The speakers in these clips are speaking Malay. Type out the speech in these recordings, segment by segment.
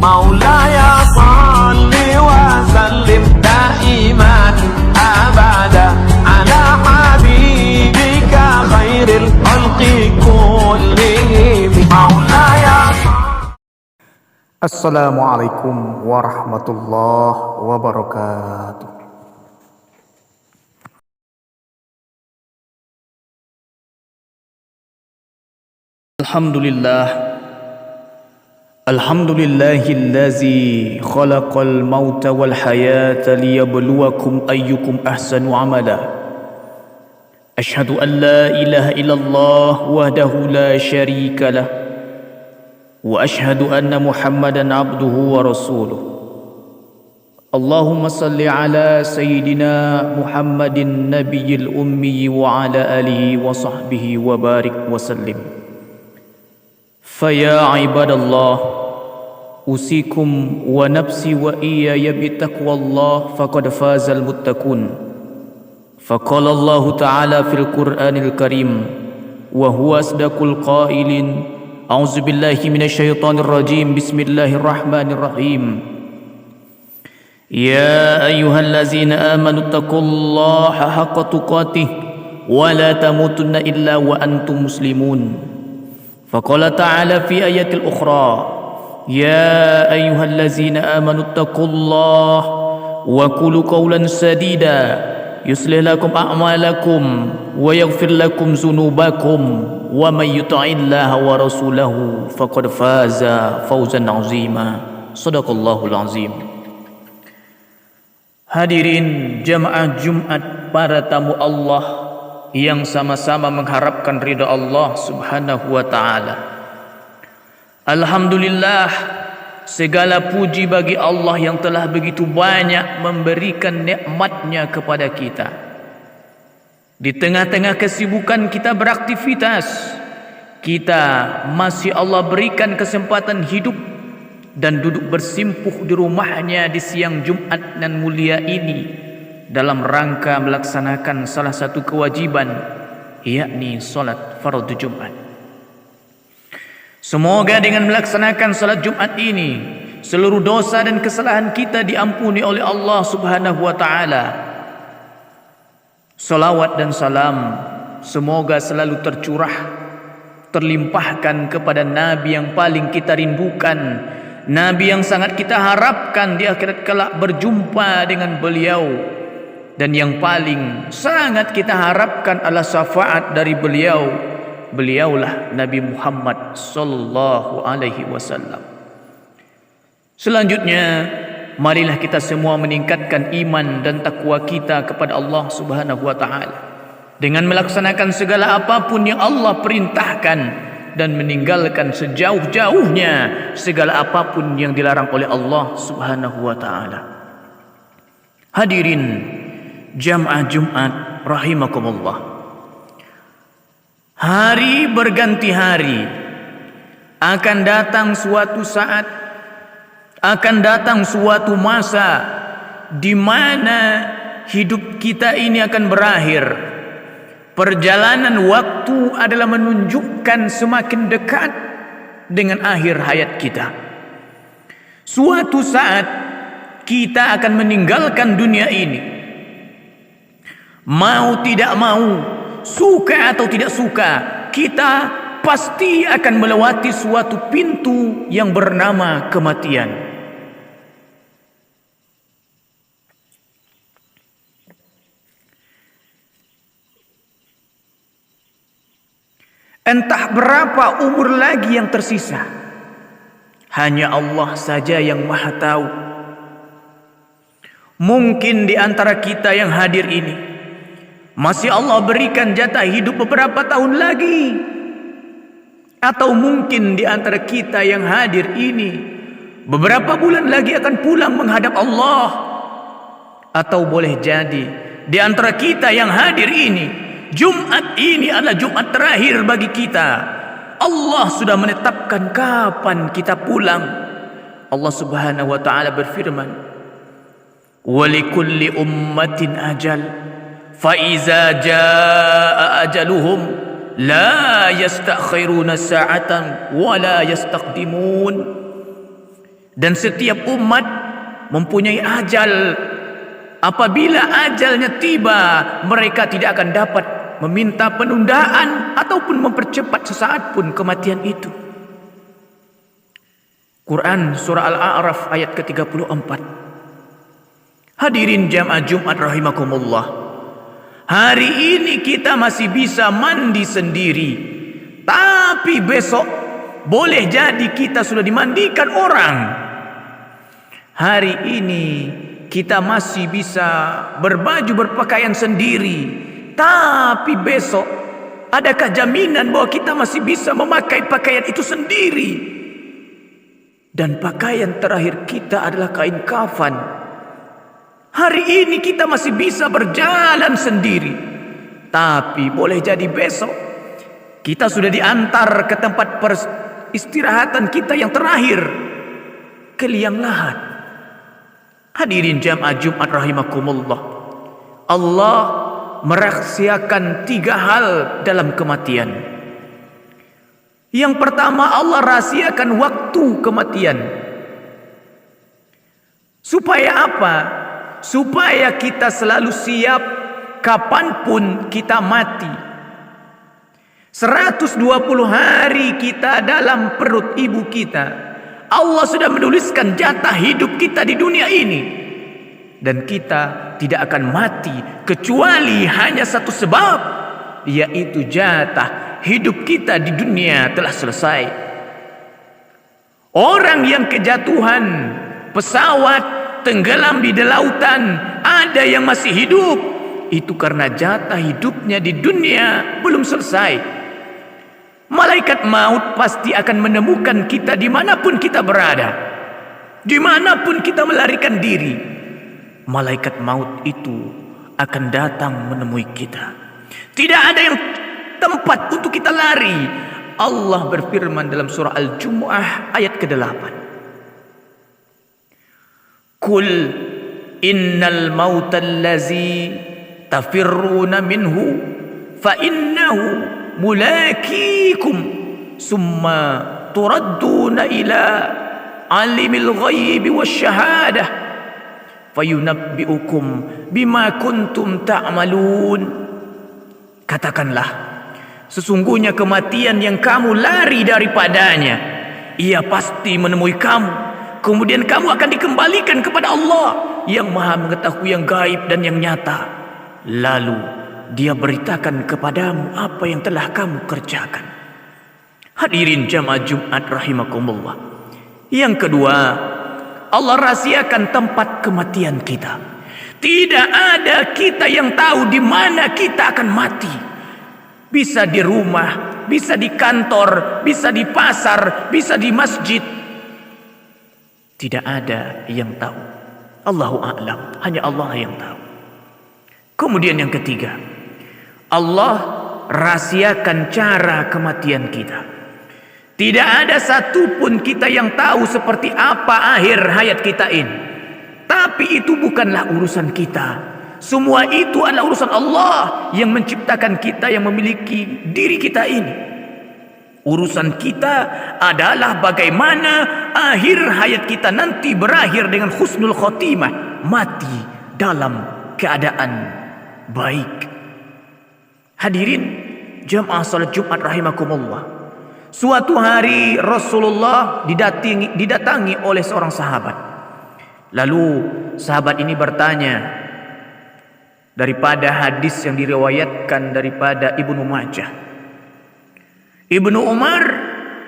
مولاي صل وسلم دائما أبدا على حبيبك خير الخلق كلهم مولاي. Assalamualaikum warahmatullahi wabarakatuh. Alhamdulillahillazi khalaqal mauta wal hayata liyabluwakum ayyukum ahsanu amala. Ashhadu an la ilaha illallah wahdahu la syarika lah. Wa ashhadu anna Muhammadan abduhu wa rasuluh. Allahumma salli ala sayyidina Muhammadin nabiyil ummi wa ala alihi wa sahbihi wa barik wa sallim. Faya ibadallah, usikum wa nafsi wa iyaya bitaqwallah faqad fazal muttaqun. Faqala Allah Ta'ala fil Qur'anil Karim wa huwa asdaqul qailin. A'udzu billahi minasyaitonir rajim. Bismillahirrahmanirrahim. Ya ayyuhallazina amanu taqullaha haqqa tuqatih wa la tamutunna illa wa antum muslimun. Faqala ta'ala fi ayatil ukhra, ya ayyuhallazina amanu taqullaha wa qulu qawlan sadida yuslih lakum a'malakum wa yaghfir lakum dzunubakum wa may yuti'illaha wa rasulahu faqad faza fawzan 'azima. Shadaqallahul 'azim. Hadirin jamaah Jumat, para tamu Allah yang sama-sama mengharapkan ridha Allah Subhanahu wa taala. Alhamdulillah, segala puji bagi Allah yang telah begitu banyak memberikan nikmat-Nya kepada kita. Di tengah-tengah kesibukan kita beraktivitas, kita masih Allah berikan kesempatan hidup dan duduk bersimpuh di rumahnya di siang Jumat nan mulia ini dalam rangka melaksanakan salah satu kewajiban, yakni salat fardu Jumat. Semoga dengan melaksanakan salat Jumat ini seluruh dosa dan kesalahan kita diampuni oleh Allah Subhanahu wa taala. Salawat dan salam semoga selalu tercurah, terlimpahkan kepada Nabi yang paling kita rindukan, Nabi yang sangat kita harapkan di akhirat kelak berjumpa dengan beliau, dan yang paling sangat kita harapkan adalah syafaat dari beliau. Beliaulah Nabi Muhammad sallallahu alaihi wasallam. Selanjutnya, marilah kita semua meningkatkan iman dan takwa kita kepada Allah Subhanahu wa taala dengan melaksanakan segala apapun yang Allah perintahkan dan meninggalkan sejauh-jauhnya segala apapun yang dilarang oleh Allah Subhanahu wa taala. Hadirin jamaah Jumat rahimakumullah. Hari berganti hari, akan datang suatu saat, akan datang suatu masa di mana hidup kita ini akan berakhir. Perjalanan waktu adalah menunjukkan semakin dekat dengan akhir hayat kita. Suatu saat kita akan meninggalkan dunia ini. Mau tidak mau, suka atau tidak suka, kita pasti akan melewati suatu pintu yang bernama kematian. Entah berapa umur lagi yang tersisa, hanya Allah saja yang Maha tahu. Mungkin di antara kita yang hadir ini masih Allah berikan jatah hidup beberapa tahun lagi, atau mungkin di antara kita yang hadir ini beberapa bulan lagi akan pulang menghadap Allah, atau boleh jadi di antara kita yang hadir ini Jumat ini adalah Jumat terakhir bagi kita. Allah sudah menetapkan kapan kita pulang. Allah Subhanahu wa taala berfirman, "Wa likulli ummatin ajal, fa iza jaa ajaluhum la yastakhiruna sa'atan wa la yastaqdimun." Dan setiap umat mempunyai ajal. Apabila ajalnya tiba, mereka tidak akan dapat meminta penundaan ataupun mempercepat sesaat pun kematian itu. Quran surah Al-A'raf ayat ke-34. Hadirin jamaah Jumat rahimakumullah. Hari ini kita masih bisa mandi sendiri, tapi besok boleh jadi kita sudah dimandikan orang. Hari ini kita masih bisa berbaju berpakaian sendiri, tapi besok adakah jaminan bahwa kita masih bisa memakai pakaian itu sendiri? Dan pakaian terakhir kita adalah kain kafan. Hari ini kita masih bisa berjalan sendiri, tapi boleh jadi besok kita sudah diantar ke tempat peristirahatan kita yang terakhir, ke liang lahat. Hadirin jamaah Jumat rahimakumullah. Allah merahasiakan 3 hal dalam kematian. Yang pertama, Allah rahasiakan waktu kematian. Supaya apa? Supaya kita selalu siap kapanpun kita mati. 120 hari kita dalam perut ibu kita, Allah sudah menuliskan jatah hidup kita di dunia ini. Dan kita tidak akan mati kecuali hanya satu sebab, yaitu jatah hidup kita di dunia telah selesai. Orang yang kejatuhan pesawat, tenggelam di lautan, ada yang masih hidup, itu karena jatah hidupnya di dunia belum selesai. Malaikat maut pasti akan menemukan kita dimanapun kita berada, dimanapun kita melarikan diri. Malaikat maut itu akan datang menemui kita. Tidak ada yang tempat untuk kita lari. Allah berfirman dalam surah Al-Jumu'ah ayat ke-8. Qul innal mauta allazi tafirruna minhu fa innahu mulakikum summa turadduna ila alimil ghaibi wasyahadah fayunabbi'ukum bima kuntum ta'malun. Katakanlah, sesungguhnya kematian yang kamu lari daripadanya, ia pasti menemui kamu. Kemudian kamu akan dikembalikan kepada Allah yang maha mengetahui yang gaib dan yang nyata. Lalu Dia beritakan kepadamu apa yang telah kamu kerjakan. Hadirin jamaah Jumat rahimakumullah. Yang kedua, Allah rahasiakan tempat kematian kita. Tidak ada kita yang tahu di mana kita akan mati. Bisa di rumah, bisa di kantor, bisa di pasar, bisa di masjid. Tidak ada yang tahu. Allahu a'lam, hanya Allah yang tahu. Kemudian yang ketiga, Allah rahasiakan cara kematian kita. Tidak ada satupun kita yang tahu seperti apa akhir hayat kita ini. Tapi itu bukanlah urusan kita. Semua itu adalah urusan Allah yang menciptakan kita, yang memiliki diri kita ini. Urusan kita adalah bagaimana akhir hayat kita nanti berakhir dengan husnul khotimah, mati dalam keadaan baik. Hadirin jamaah salat Jumat rahimakumullah. Suatu hari Rasulullah didatangi oleh seorang sahabat. Lalu sahabat ini bertanya, daripada hadis yang diriwayatkan daripada Ibnu Majah. Ibnu Umar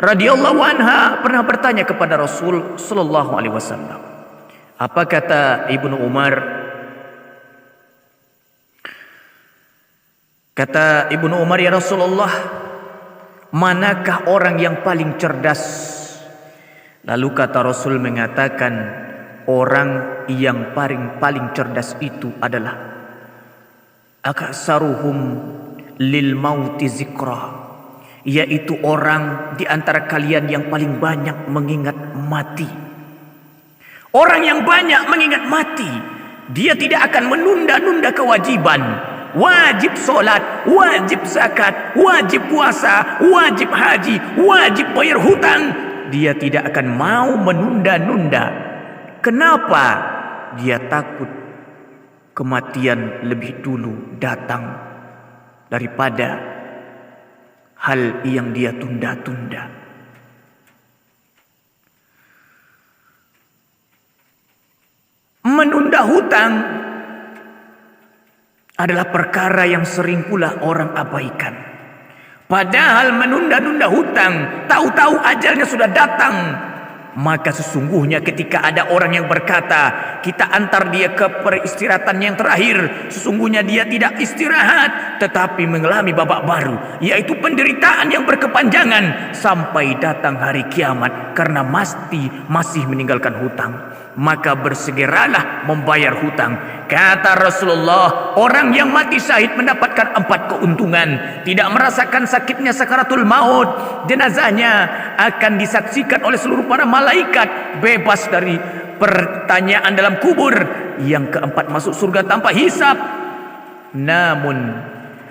radhiyallahu anha pernah bertanya kepada Rasul sallallahu alaihi wasallam. Apa kata Ibnu Umar? Kata Ibnu Umar, ya Rasulullah, manakah orang yang paling cerdas? Lalu kata Rasul mengatakan, orang yang paling cerdas itu adalah aksaruhum lil mauti zikra, yaitu orang di antara kalian yang paling banyak mengingat mati. Orang yang banyak mengingat mati, dia tidak akan menunda-nunda kewajiban. Wajib solat, wajib zakat, wajib puasa, wajib haji, wajib bayar hutang. dia tidak akan mau menunda-nunda. Kenapa? Dia takut kematian lebih dulu datang daripada hal yang dia tunda-tunda. Menunda hutang adalah perkara yang sering pula orang abaikan. Padahal menunda-nunda hutang, tahu-tahu ajalnya sudah datang. Maka sesungguhnya ketika ada orang yang berkata, kita antar dia ke peristirahatan yang terakhir, sesungguhnya dia tidak istirahat, tetapi mengalami babak baru, yaitu penderitaan yang berkepanjangan sampai datang hari kiamat karena masih meninggalkan hutang. Maka bersegeralah membayar hutang. Kata Rasulullah, orang yang mati syahid mendapatkan 4 keuntungan. Tidak merasakan sakitnya sakaratul maut. Jenazahnya akan disaksikan oleh seluruh para malaikat, bebas dari pertanyaan dalam kubur. Yang keempat, masuk surga tanpa hisab. Namun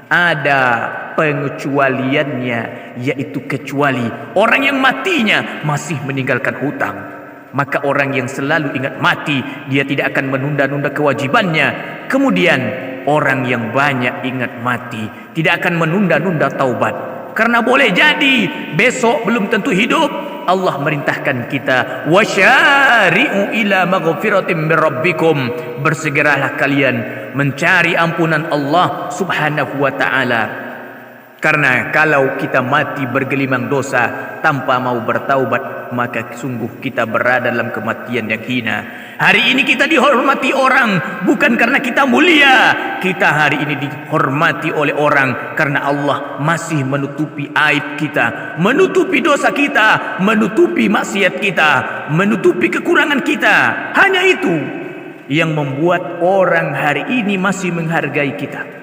ada pengecualiannya, yaitu kecuali orang yang matinya masih meninggalkan hutang. Maka orang yang selalu ingat mati, dia tidak akan menunda-nunda kewajibannya. Kemudian orang yang banyak ingat mati tidak akan menunda-nunda taubat, karena boleh jadi besok belum tentu hidup. Allah merintahkan kita, wasyari'u ila maghfiratin min rabbikum, bersegeralah kalian mencari ampunan Allah subhanahu wa ta'ala. Karena kalau kita mati bergelimang dosa tanpa mau bertaubat, maka sungguh kita berada dalam kematian yang hina. Hari ini kita dihormati orang bukan karena kita mulia. Kita hari ini dihormati oleh orang karena Allah masih menutupi aib kita, menutupi dosa kita, menutupi maksiat kita, menutupi kekurangan kita. Hanya itu yang membuat orang hari ini masih menghargai kita.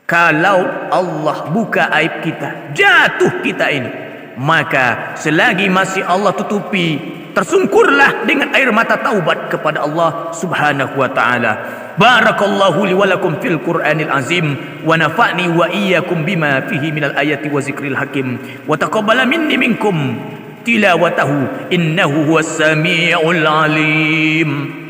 Kalau Allah buka aib kita, jatuh kita ini, maka selagi masih Allah tutupi, tersungkurlah dengan air mata taubat kepada Allah subhanahu wa ta'ala. Barakallahu li wa lakum fil Qur'anil azim, wa nafa'ni wa iyyakum bima fihi minal ayati wa zikril hakim, wa taqabbala minni minkum tilawatahu innahu huwas sami'ul alim.